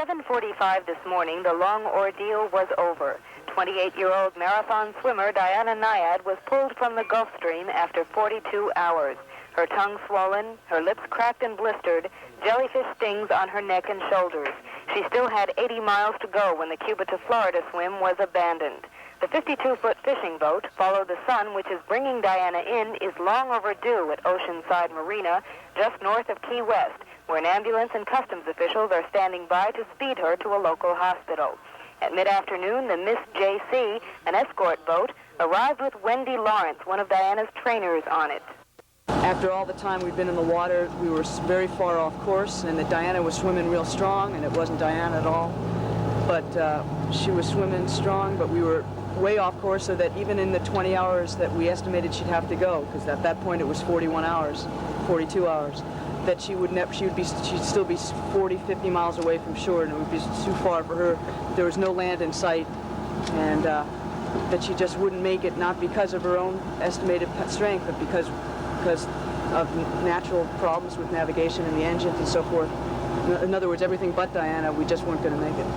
7:45 this morning, the long ordeal was over. 28-year-old marathon swimmer Diana Nyad was pulled from the Gulf Stream after 42 hours. Her tongue swollen, her lips cracked and blistered, jellyfish stings on her neck and shoulders. She still had 80 miles to go when the Cuba-to-Florida swim was abandoned. The 52-foot fishing boat, Follow the Sun, which is bringing Diana in, is long overdue at Oceanside Marina, just north of Key West, where an ambulance and customs officials are standing by to speed her to a local hospital. At mid-afternoon, the Miss J.C., an escort boat, arrived with Wendy Lawrence, one of Diana's trainers, on it. After all the time we'd been in the water, we were very far off course, and that Diana was swimming real strong, and it wasn't Diana at all. But she was swimming strong, but we were way off course, so that even in the 20 hours that we estimated she'd have to go, because at that point it was 41 hours, 42 hours, that she'd still be 40, 50 miles away from shore, and it would be too far for her. There was no land in sight, and that she just wouldn't make it, not because of her own estimated strength, but because of natural problems with navigation and the engines and so forth. In other words, everything but Diana, we just weren't going to make it.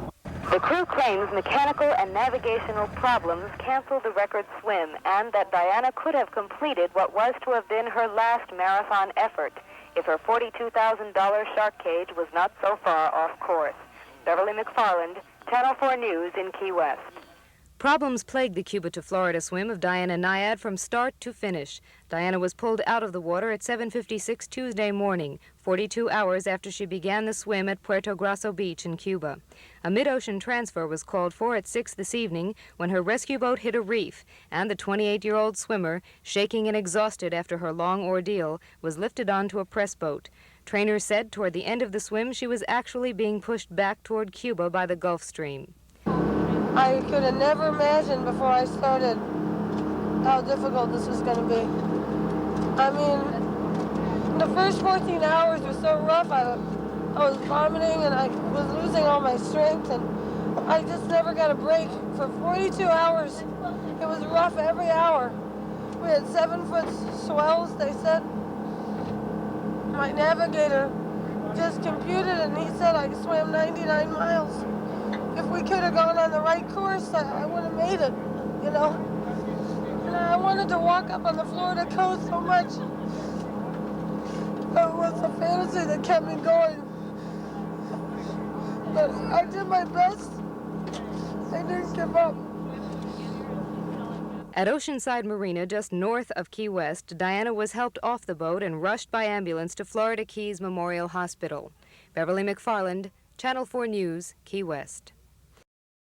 The crew claims mechanical and navigational problems canceled the record swim, and that Diana could have completed what was to have been her last marathon effort if her $42,000 shark cage was not so far off course. Beverly McFarland, Channel 4 News in Key West. Problems plagued the Cuba-to-Florida swim of Diana Nyad from start to finish. Diana was pulled out of the water at 7:56 Tuesday morning, 42 hours after she began the swim at Puerto Grosso Beach in Cuba. A mid-ocean transfer was called for at 6 this evening when her rescue boat hit a reef, and the 28-year-old swimmer, shaking and exhausted after her long ordeal, was lifted onto a press boat. Trainers said toward the end of the swim she was actually being pushed back toward Cuba by the Gulf Stream. I could have never imagined before I started how difficult this was going to be. I mean, the first 14 hours were so rough. I was vomiting and I was losing all my strength, and I just never got a break. For 42 hours, it was rough every hour. We had 7-foot swells, they said. My navigator just computed it, and he said I swam 99 miles. If we could have gone on the right course, I would have made it, you know. And I wanted to walk up on the Florida coast so much. It was a fantasy that kept me going. But I did my best. I didn't give up. At Oceanside Marina, just north of Key West, Diana was helped off the boat and rushed by ambulance to Florida Keys Memorial Hospital. Beverly McFarland, Channel 4 News, Key West.